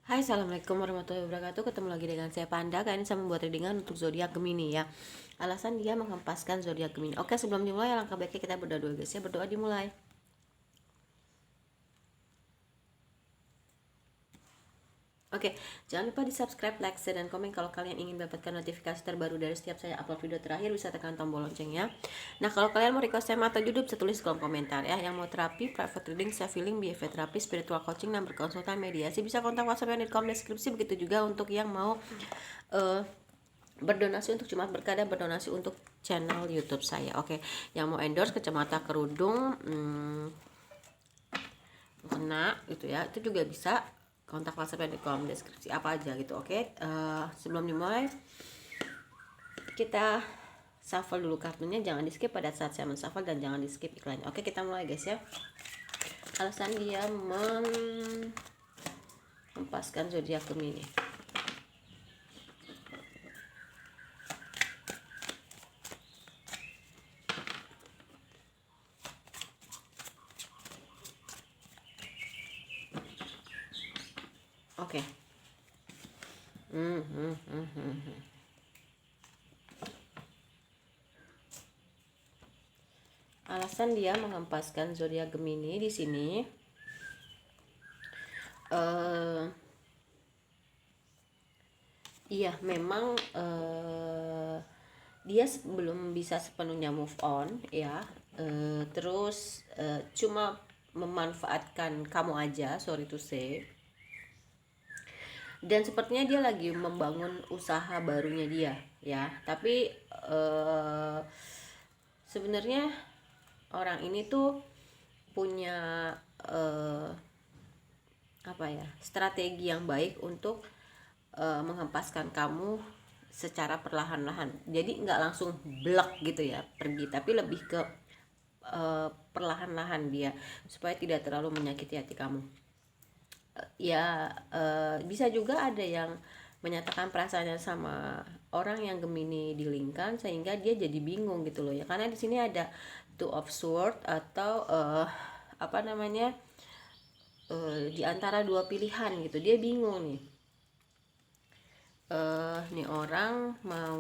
Hai, assalamualaikum warahmatullahi wabarakatuh. Ketemu lagi dengan saya Panda. Kali ini saya membuat readingan untuk zodiak Gemini ya. Alasan dia menghempaskan zodiak Gemini. Oke, sebelum dimulai alangkah baiknya kita berdoa dulu guys ya. Berdoa dimulai. Oke, jangan lupa di subscribe, like, share, dan komen kalau kalian ingin mendapatkan notifikasi terbaru dari setiap saya upload video terakhir. Bisa tekan tombol loncengnya. Nah, kalau kalian mau request tema atau judul bisa tulis di kolom komentar ya. Yang mau terapi, private reading, self healing, BFA terapi, spiritual coaching, dan berkonsultan mediasi bisa kontak WhatsApp yang di kolom deskripsi. Begitu juga untuk yang mau berdonasi untuk Jumat Berkah dan berdonasi untuk channel YouTube saya. Oke, yang mau endorse kacamata kerudung kena gitu ya, itu juga bisa kontak WhatsApp yang di kolom deskripsi apa aja gitu. Oke, sebelum dimulai kita shuffle dulu kartunya, jangan di skip pada saat saya men-shuffle dan jangan di skip iklannya. Oke, kita mulai guys ya. Alasan dia menghempaskan zodiak Gemini. Oke. Alasan dia menghempaskan zodiak Gemini di sini, iya memang dia belum bisa sepenuhnya move on ya, terus cuma memanfaatkan kamu aja, sorry to say. Dan sepertinya dia lagi membangun usaha barunya dia ya, tapi sebenarnya orang ini tuh punya strategi yang baik untuk menghempaskan kamu secara perlahan-lahan. Jadi nggak langsung blek gitu ya pergi, tapi lebih ke perlahan-lahan dia supaya tidak terlalu menyakiti hati kamu. Bisa juga ada yang menyatakan perasaannya sama orang yang Gemini di lingkan sehingga dia jadi bingung gitu loh ya, karena di sini ada Two of Swords atau di antara dua pilihan gitu, dia bingung nih. Nih orang mau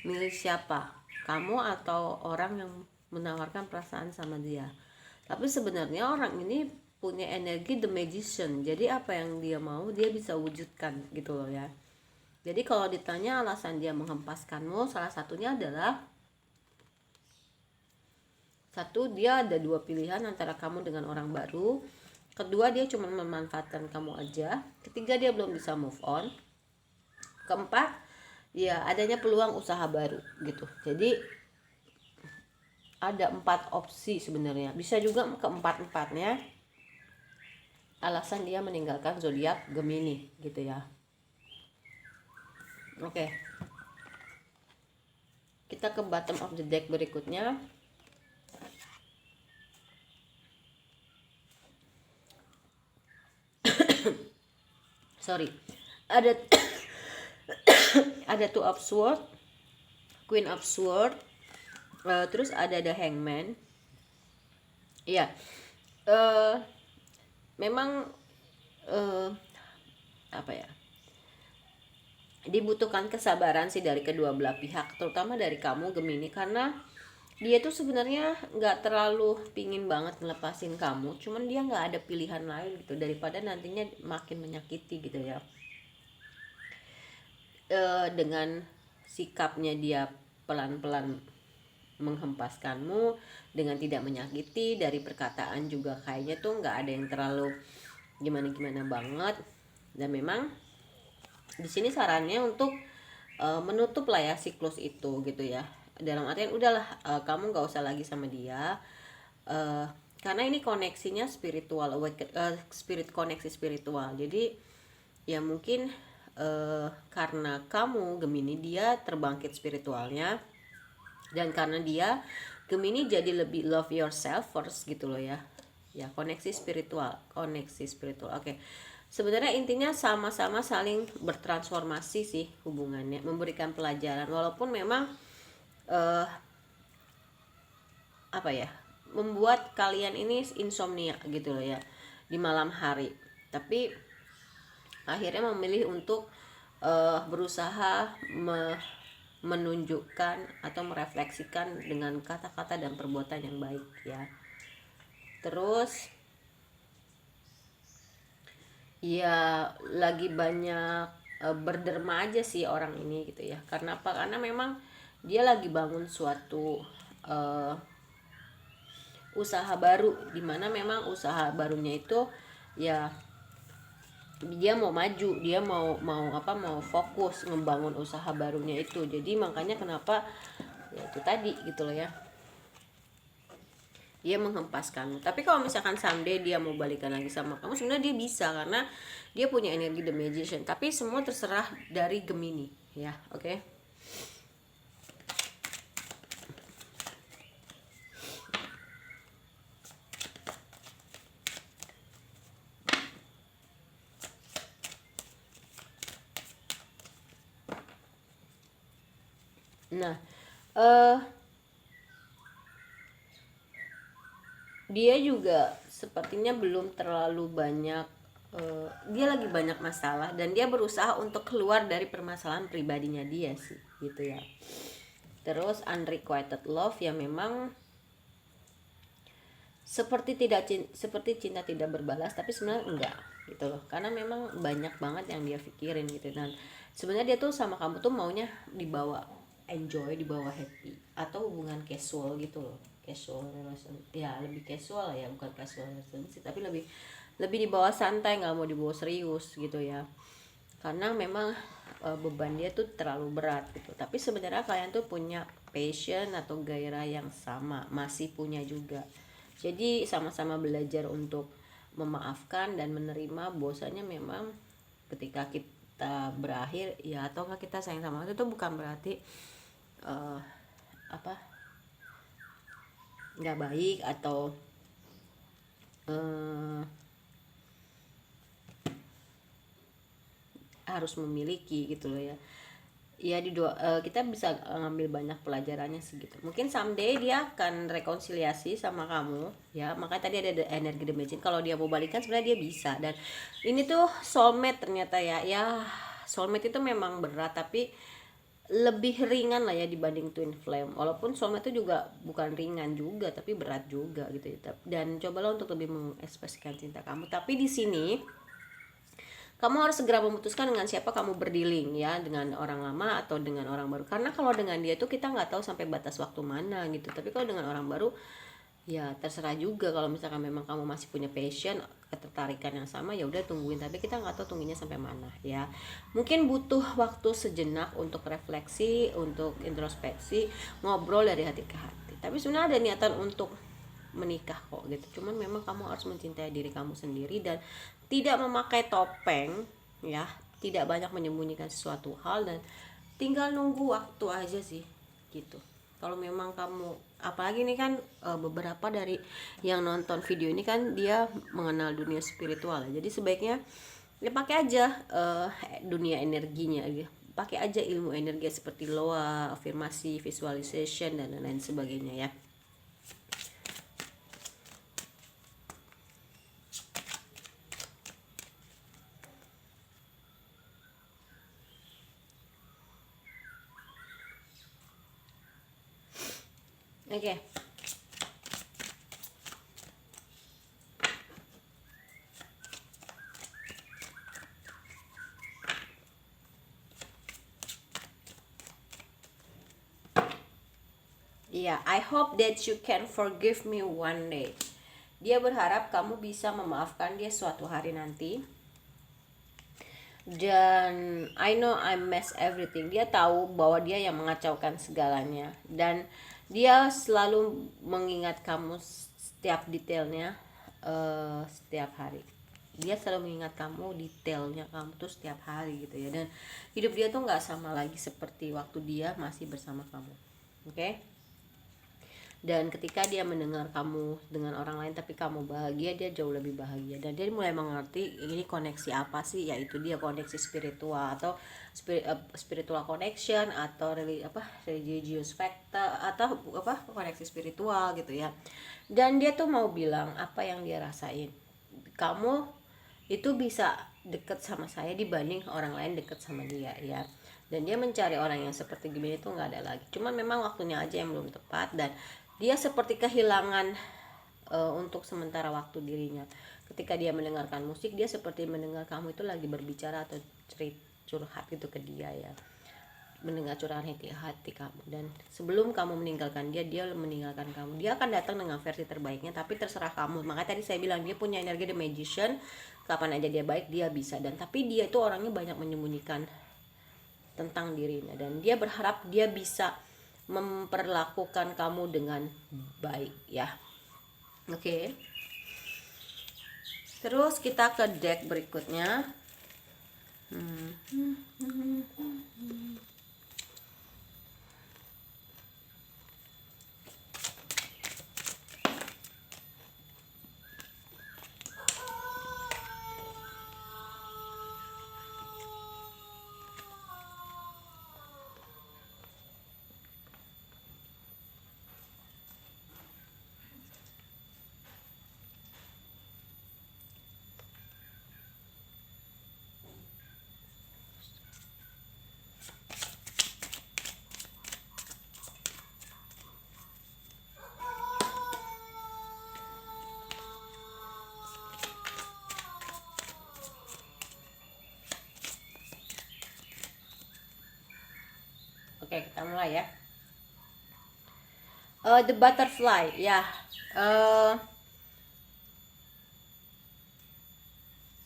milih siapa, kamu atau orang yang menawarkan perasaan sama dia. Tapi sebenarnya orang ini punya energi the magician, jadi apa yang dia mau dia bisa wujudkan gitu loh ya. Jadi kalau ditanya alasan dia menghempaskanmu, salah satunya adalah satu, dia ada dua pilihan antara kamu dengan orang baru. Kedua, dia cuma memanfaatkan kamu aja. Ketiga, dia belum bisa move on. Keempat, ya adanya peluang usaha baru gitu. Jadi ada 4 opsi sebenarnya. Bisa juga keempat-empatnya alasan dia meninggalkan zodiak Gemini gitu ya. Oke. Kita ke bottom of the deck berikutnya. Sorry. Ada ada Two of Swords, Queen of Swords, terus ada The Hangman. Iya. Memang dibutuhkan kesabaran sih dari kedua belah pihak, terutama dari kamu Gemini, karena dia tuh sebenarnya nggak terlalu pingin banget ngelepasin kamu, cuman dia nggak ada pilihan lain gitu daripada nantinya makin menyakiti gitu ya. Dengan sikapnya dia pelan-pelan menghempaskanmu dengan tidak menyakiti, dari perkataan juga kayaknya tuh nggak ada yang terlalu gimana-gimana banget. Dan memang di sini sarannya untuk menutup lah ya siklus itu gitu ya, dalam artian udahlah, kamu nggak usah lagi sama dia, karena ini koneksinya spiritual, spirit koneksi spiritual. Jadi ya mungkin karena kamu Gemini dia terbangkit spiritualnya, dan karena dia Gemini jadi lebih love yourself first gitu loh ya. Ya, koneksi spiritual. Oke. Sebenarnya intinya sama-sama saling bertransformasi sih hubungannya, memberikan pelajaran, walaupun memang membuat kalian ini insomnia gitu loh ya di malam hari. tapi akhirnya memilih untuk berusaha menunjukkan atau merefleksikan dengan kata-kata dan perbuatan yang baik ya. Terus ya lagi banyak berderma aja sih orang ini gitu ya. Karena apa? Karena memang dia lagi bangun suatu usaha baru, dimana memang usaha barunya itu ya dia mau maju, dia mau fokus ngebangun usaha barunya itu. Jadi makanya kenapa ya itu tadi gitu loh ya, dia menghempaskan. Tapi kalau misalkan someday dia mau balikan lagi sama kamu, sebenarnya dia bisa karena dia punya energi the magician. Tapi semua terserah dari Gemini ya, oke? Nah, dia juga sepertinya belum terlalu banyak, dia lagi banyak masalah dan dia berusaha untuk keluar dari permasalahan pribadinya dia sih gitu ya. Terus unrequited love ya memang seperti cinta tidak berbalas, tapi sebenarnya enggak gitu loh, karena memang banyak banget yang dia pikirin gitu. Dan sebenarnya dia tuh sama kamu tuh maunya dibawa enjoy, dibawa happy, atau hubungan casual gitu loh, casual relation ya, lebih casual ya, bukan casual relationship tapi lebih lebih dibawa santai, nggak mau dibawa serius gitu ya. Karena memang beban dia tuh terlalu berat gitu. Tapi sebenarnya kalian tuh punya passion atau gairah yang sama, masih punya juga. Jadi sama-sama belajar untuk memaafkan dan menerima bahwasanya memang ketika kita berakhir ya, atau enggak kita sayang sama itu tuh bukan berarti uh, apa nggak baik atau uh, harus memiliki gitu loh ya. Ya kita bisa ngambil banyak pelajarannya sih gitu. Mungkin someday dia akan rekonsiliasi sama kamu ya. Makanya tadi ada energi the magician, kalau dia mau balikan sebenarnya dia bisa. Dan ini tuh soulmate ternyata ya. Ya soulmate itu memang berat tapi lebih ringan lah ya dibanding twin flame. Walaupun soulmate itu juga bukan ringan juga tapi berat juga gitu ya. Dan cobalah untuk lebih mengekspresikan cinta kamu. Tapi di sini kamu harus segera memutuskan dengan siapa kamu berdealing ya, dengan orang lama atau dengan orang baru. Karena kalau dengan dia tuh kita nggak tahu sampai batas waktu mana gitu. Tapi kalau dengan orang baru ya terserah juga. Kalau misalkan memang kamu masih punya passion, ketertarikan yang sama, ya udah tungguin. Tapi kita nggak tahu tunggunya sampai mana ya. Mungkin butuh waktu sejenak untuk refleksi, untuk introspeksi, ngobrol dari hati ke hati. Tapi sebenarnya ada niatan untuk menikah kok gitu. Cuman memang kamu harus mencintai diri kamu sendiri dan tidak memakai topeng ya, tidak banyak menyembunyikan sesuatu hal, dan tinggal nunggu waktu aja sih gitu. Kalau memang kamu, apalagi ini kan beberapa dari yang nonton video ini kan dia mengenal dunia spiritual ya. Jadi sebaiknya ya pakai aja dunia energinya ya. Pakai aja ilmu energi seperti loa, afirmasi, visualization dan lain-lain sebagainya ya. Oke. Iya, I hope that you can forgive me one day. Dia berharap kamu bisa memaafkan dia suatu hari nanti. Dan I know I mess everything. Dia tahu bahwa dia yang mengacaukan segalanya. Dan dia selalu mengingat kamu setiap detailnya, setiap hari. Dia selalu mengingat kamu, detailnya kamu tuh setiap hari gitu ya. Dan hidup dia tuh nggak sama lagi seperti waktu dia masih bersama kamu. Oke? Dan ketika dia mendengar kamu dengan orang lain tapi kamu bahagia, dia jauh lebih bahagia. Dan dia mulai mengerti ini koneksi apa sih, yaitu dia koneksi spiritual atau spiritual connection atau religious factor atau koneksi spiritual gitu ya. Dan dia tuh mau bilang apa yang dia rasain. Kamu itu bisa deket sama saya dibanding orang lain deket sama dia ya. Dan dia mencari orang yang seperti Gemini itu nggak ada lagi, cuman memang waktunya aja yang belum tepat. Dan dia seperti kehilangan untuk sementara waktu dirinya. Ketika dia mendengarkan musik, dia seperti mendengar kamu itu lagi berbicara atau curhat gitu ke dia ya, mendengar curahan hati kamu. Dan sebelum kamu meninggalkan dia, dia meninggalkan kamu. Dia akan datang dengan versi terbaiknya, tapi terserah kamu. Makanya tadi saya bilang dia punya energi the magician, kapan aja dia baik dia bisa. Dan tapi dia itu orangnya banyak menyembunyikan tentang dirinya, dan dia berharap dia bisa memperlakukan kamu dengan baik ya. Oke. Terus kita ke deck berikutnya. Oke, kita mulai ya. The butterfly ya.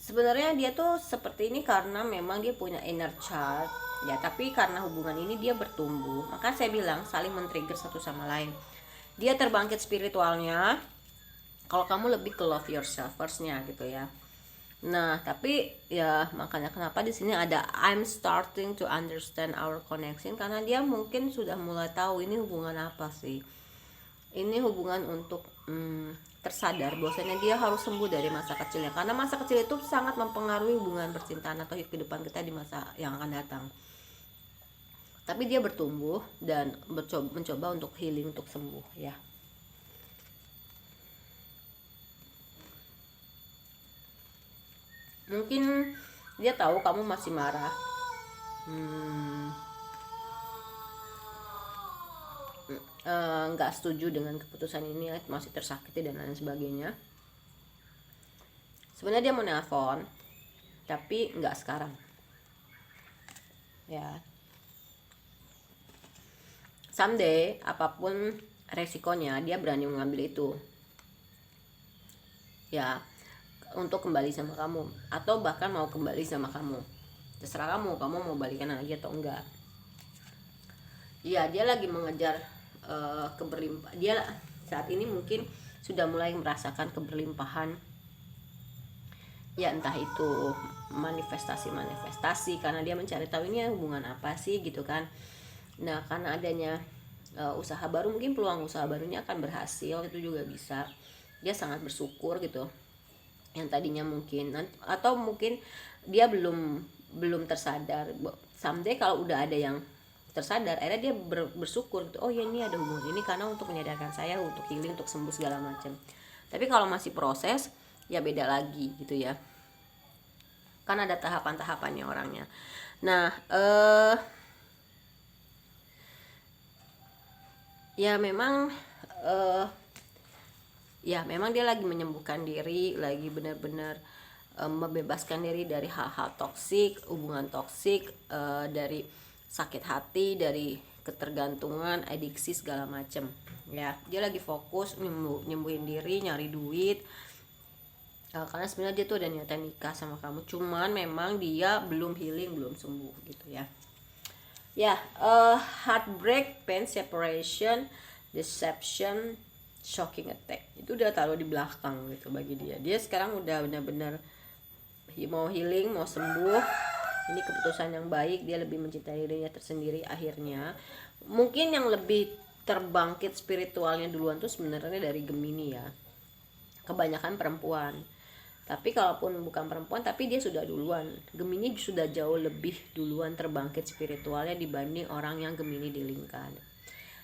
Sebenarnya dia tuh seperti ini karena memang dia punya inner child ya, tapi karena hubungan ini dia bertumbuh. Maka saya bilang saling men-trigger satu sama lain. Dia terbangkit spiritualnya kalau kamu lebih ke love yourself first-nya gitu ya. Nah, tapi ya makanya kenapa di sini ada I'm starting to understand our connection, karena dia mungkin sudah mulai tahu ini hubungan apa sih. Ini hubungan untuk tersadar bahwasanya dia harus sembuh dari masa kecilnya, karena masa kecil itu sangat mempengaruhi hubungan percintaan atau kehidupan kita di masa yang akan datang. Tapi dia bertumbuh dan mencoba untuk healing, untuk sembuh ya. Mungkin dia tahu kamu masih marah, nggak setuju dengan keputusan ini, masih tersakiti dan lain sebagainya. Sebenarnya dia mau nelpon, tapi nggak sekarang ya. Someday apapun resikonya dia berani mengambil itu ya, untuk kembali sama kamu atau bahkan mau kembali sama kamu. Terserah kamu mau balikan lagi atau enggak. Ya, dia lagi mengejar keberlimpahan. Dia saat ini mungkin sudah mulai merasakan keberlimpahan ya, entah itu manifestasi karena dia mencari tahu ini hubungan apa sih gitu kan. Nah, karena adanya usaha baru, mungkin peluang usaha barunya akan berhasil, itu juga bisa. Dia sangat bersyukur gitu. Yang tadinya mungkin atau mungkin dia belum tersadar. Someday kalau udah ada yang tersadar, akhirnya dia bersyukur gitu. Oh ya, ini ada hubungan ini karena untuk menyadarkan saya, untuk healing, untuk sembuh segala macam. Tapi kalau masih proses ya beda lagi gitu ya, kan ada tahapan-tahapannya orangnya. Nah, ya memang dia lagi menyembuhkan diri, lagi benar-benar membebaskan diri dari hal-hal toksik, hubungan toksik, dari sakit hati, dari ketergantungan, adiksi segala macem ya. Dia lagi fokus nyembuhin diri, nyari duit, karena sebenarnya dia tuh udah niatan nikah sama kamu, cuman memang dia belum healing, belum sembuh gitu ya. Ya, heartbreak, pain, separation, deception, shocking attack itu udah taruh di belakang gitu bagi dia. Dia sekarang udah benar-benar mau healing, mau sembuh. Ini keputusan yang baik, dia lebih mencintai dirinya tersendiri akhirnya. Mungkin yang lebih terbangkit spiritualnya duluan tuh sebenarnya dari Gemini ya, kebanyakan perempuan. Tapi kalaupun bukan perempuan, tapi dia sudah duluan. Gemini sudah jauh lebih duluan terbangkit spiritualnya dibanding orang yang Gemini di lingkaran.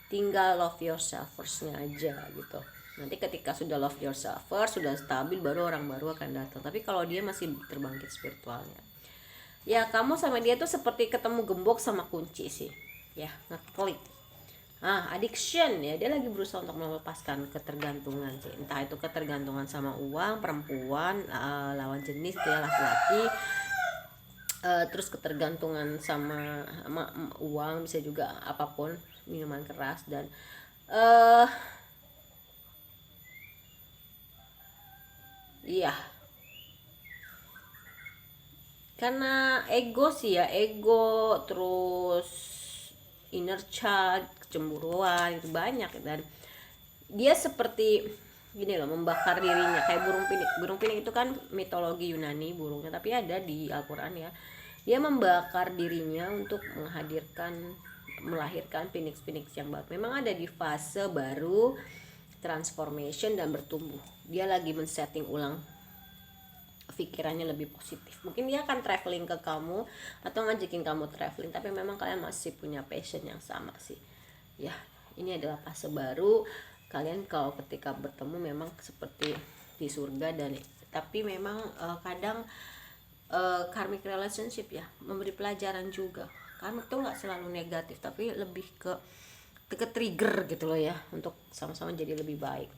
Tinggal love yourself first-nya aja gitu. Nanti ketika sudah love yourself first, sudah stabil, baru orang baru akan datang. Tapi kalau dia masih terbangkit spiritualnya, ya kamu sama dia tuh seperti ketemu gembok sama kunci sih, ya ngeklik. Addiction, ya dia lagi berusaha untuk melepaskan ketergantungan sih, entah itu ketergantungan sama uang, perempuan, lawan jenis gitu ya, laki-laki, terus ketergantungan sama uang, bisa juga apapun, minuman keras, dan iya, karena ego sih ya, ego, terus inner child, kecemburuan itu banyak. Dan dia seperti gini loh, membakar dirinya kayak burung pinik. Burung pinik itu kan mitologi Yunani burungnya, tapi ada di Al-Quran ya. Dia membakar dirinya untuk melahirkan phoenix yang baru. Memang ada di fase baru transformation dan bertumbuh. Dia lagi men-setting ulang pikirannya lebih positif. Mungkin dia akan traveling ke kamu atau ngajakin kamu traveling, tapi memang kalian masih punya passion yang sama sih. Ya, ini adalah fase baru. Kalian kalau ketika bertemu memang seperti di surga, dan tapi memang kadang karmic relationship ya memberi pelajaran juga. Karmic itu nggak selalu negatif, tapi lebih ke trigger gitu loh ya, untuk sama-sama jadi lebih baik.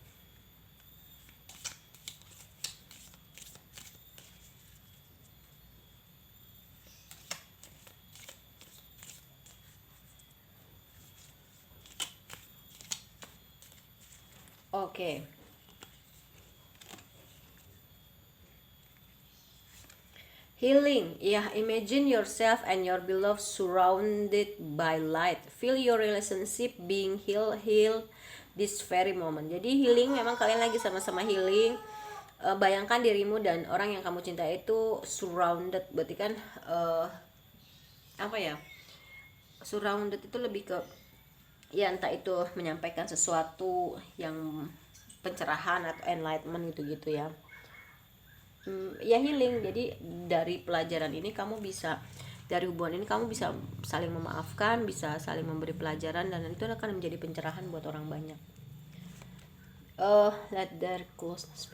Oke. Healing, ya, imagine yourself and your beloved surrounded by light. Feel your relationship being healed this very moment. Jadi healing, memang kalian lagi sama-sama healing. Bayangkan dirimu dan orang yang kamu cintai itu surrounded, berarti kan apa ya? Surrounded itu lebih ke, ya entah itu menyampaikan sesuatu yang pencerahan atau enlightenment gitu ya. Ya healing. Jadi dari pelajaran ini kamu bisa, dari hubungan ini kamu bisa saling memaafkan, bisa saling memberi pelajaran, dan itu akan menjadi pencerahan buat orang banyak. Let there closeness.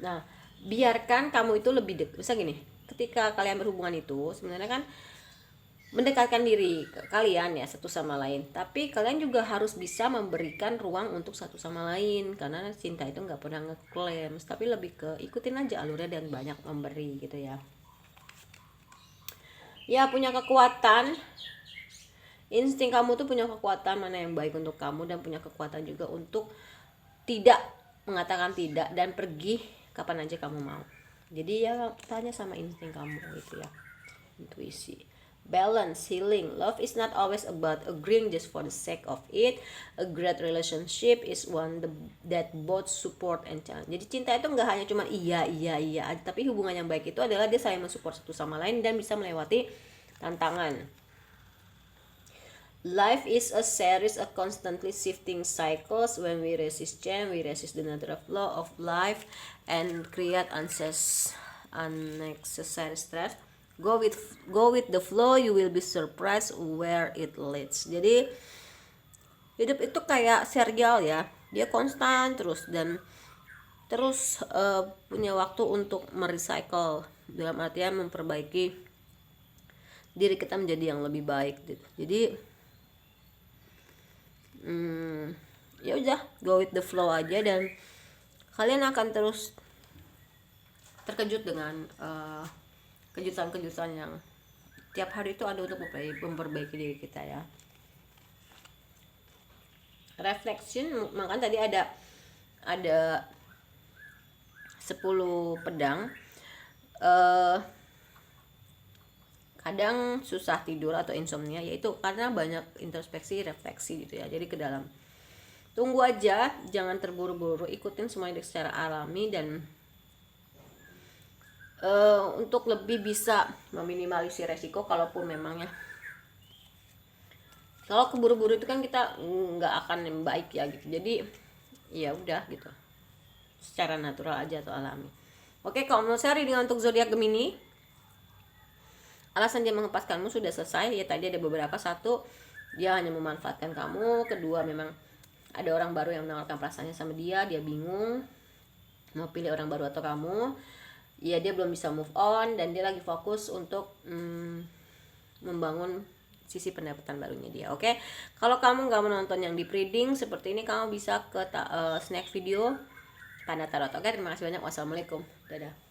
Nah, biarkan kamu itu lebih dekat. Bisa gini, ketika kalian berhubungan itu sebenarnya kan mendekatkan diri kalian ya satu sama lain, tapi kalian juga harus bisa memberikan ruang untuk satu sama lain, karena cinta itu nggak pernah ngeklaim, tapi lebih ke ikutin aja alurnya dan banyak memberi gitu ya. Ya, punya kekuatan, insting kamu tuh punya kekuatan mana yang baik untuk kamu, dan punya kekuatan juga untuk tidak mengatakan tidak dan pergi kapan aja kamu mau. Jadi ya tanya sama insting kamu gitu ya, intuisi. Balance, healing. Love is not always about agreeing just for the sake of it. A great relationship is one that both support and challenge. Jadi cinta itu nggak hanya cuma iya, tapi hubungan yang baik itu adalah dia saling mensupport satu sama lain dan bisa melewati tantangan. Life is a series of constantly shifting cycles. When we resist change, we resist the natural flow of life and create unnecessary stress. Go with the flow, you will be surprised where it leads. Jadi hidup itu kayak serial ya, dia konstan terus, dan terus punya waktu untuk merecycle, dalam artian memperbaiki diri kita menjadi yang lebih baik gitu. Jadi ya udah, go with the flow aja, dan kalian akan terus terkejut dengan kejutan-kejutan yang tiap hari itu ada untuk memperbaiki diri kita ya. Reflection, makanya tadi ada 10 pedang. Kadang susah tidur atau insomnia, yaitu karena banyak introspeksi, refleksi gitu ya. Jadi ke dalam, tunggu aja, jangan terburu-buru, ikutin semuanya secara alami, dan untuk lebih bisa meminimalisir resiko kalaupun memangnya, kalau keburu-buru itu kan kita nggak akan baik ya gitu. Jadi ya udah gitu, secara natural aja atau alami. Oke, kalau menurut saya reading untuk zodiak Gemini, alasan dia menghempaskanmu sudah selesai ya. Tadi ada beberapa. Satu, dia hanya memanfaatkan kamu. Kedua, memang ada orang baru yang menawarkan perasaannya sama dia bingung mau pilih orang baru atau kamu. Ya dia belum bisa move on dan dia lagi fokus untuk membangun sisi pendapatan barunya dia. Oke, kalau kamu nggak menonton yang deep reading seperti ini, kamu bisa ke snack video Panda Tarot. Oke, terima kasih banyak. Wassalamualaikum, dadah.